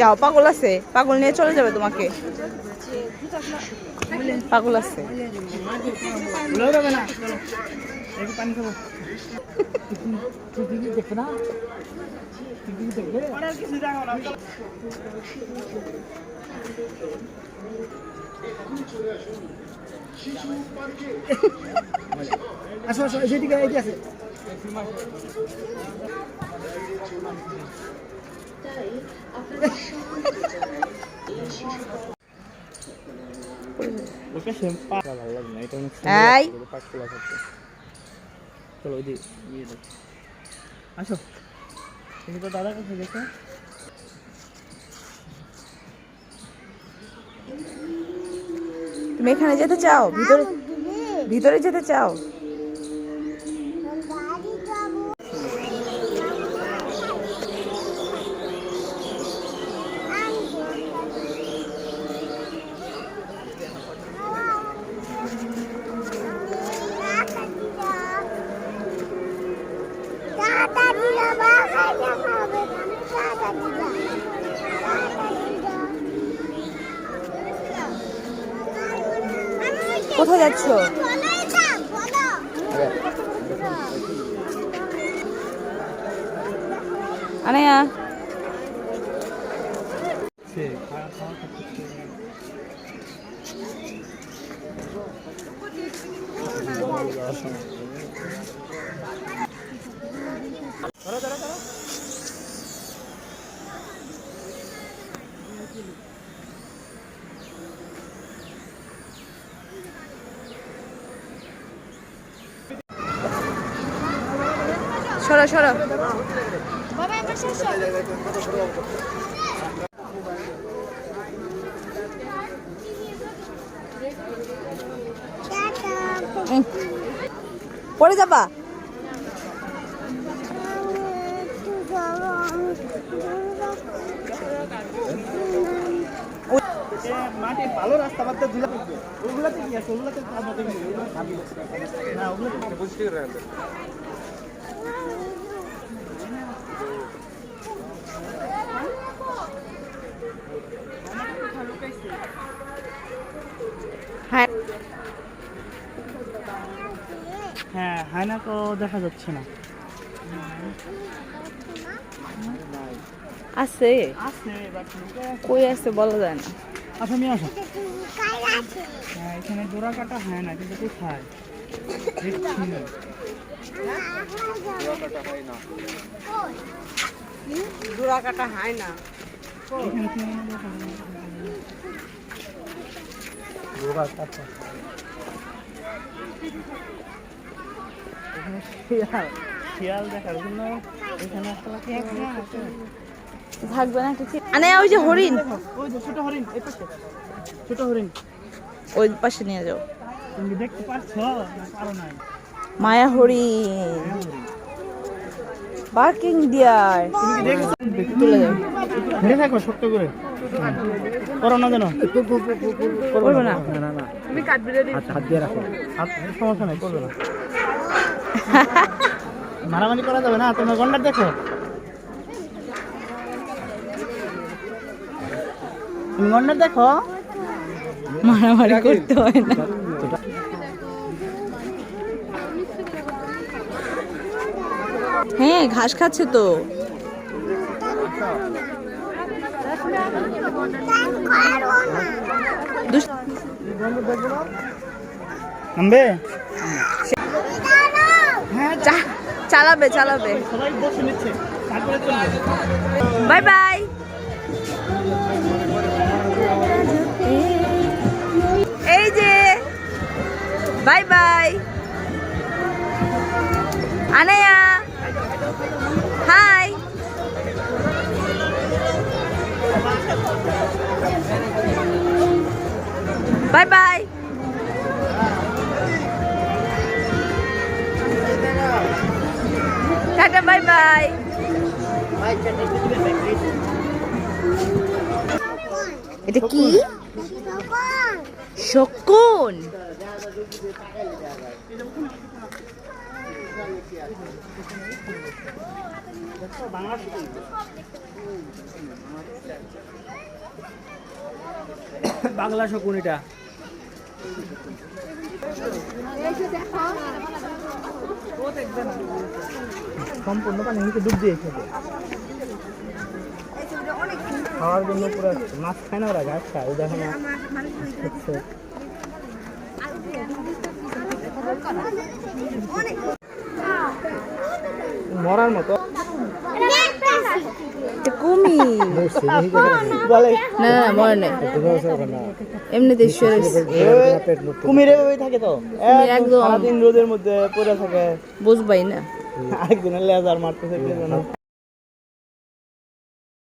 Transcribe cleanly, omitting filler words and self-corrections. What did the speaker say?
যাও, পাগল আছে, পাগল নিয়ে চলে যাবে তোমাকে। পাগল আছে। আসো আসো, যেদিকে এই আছে ওকে শ্যাম্পা ভালো লাগে না, এটা অনেক সুন্দর পাকলা করতে। চলো ওই দিকে আসো, তুমি তো দাদা কাছে গেছো। তুমি এখানে যেতে চাও? ভিতরে ভিতরে যেতে চাও? কোথায় যাচ্ছ? আনায়া সরো সরো। পড়ে যাবা? মাটি ভালো রাস্তা বাদ দিয়ে ওগুলাতে কি আছে? ওগুলাতে না, ওগুলাতে বুঝতে পারে। হ্যাঁ, হায়না তো দেখা যাচ্ছে না। আছে আছে, কই আছে বলা যায় না। আচ্ছা নিয়ে আসো। হ্যাঁ, এখানে জোড়া কাটা হয় না, কিন্তু কোথায় দেখছি না। জোড়া কাটা হয় না। জোড়া কাটা শিয়াল, শিয়াল দেখার জন্য এখানে থাকবে না কিছু। আনায়া ওই যে হরিণ, ওই যে ছোট হরিণ, এই পাশে ছোট হরিণ, ওই পাশে নিয়ে যাও। তুমি দেখতে পাচ্ছ না পারো নাই? মায়া হরিণ, বার্কিং ডিয়ার। তুমি কি দেখেছো? তুলে দাও। ধরে থাকো শক্ত করে, করো না যেন। করবো না, না না, তুমি কাটবে দিই। হাত দিয়ে রাখো, হাত সমস্যা নাই, করবে না। মারামারি করা যাবে না। তোমার গন্ডার দেখো, তুমি গন্ডার দেখো। মারামারি করতে হয় না। হ্যাঁ, ঘাস খাচ্ছে তো। নামবে? চালাবে চালাবে। সবাই বসে নিচ্ছে, তারপরে চলবে। Bye bye. এই যে bye bye. Anaya hi. Bye bye. টাটা বাই বাই। এটা কি? শকুন। বাংলা শকুন এটা। সম্পূর্ণ পানি নিচে ডুব দিয়েছে খাওয়ার জন্য পুরো মাছ খায় না ওরা, গাছ খায়। দেখো না মরার মতো এটা কুমির। বলে না না মরে নাই, এমনিতে ঈশ্বর কুমির এভাবেই থাকে তো, একদম সারাদিন রোদের মধ্যে পড়ে থাকে, বুঝবাই না। আরেকদিনের লেজার মারতেছে।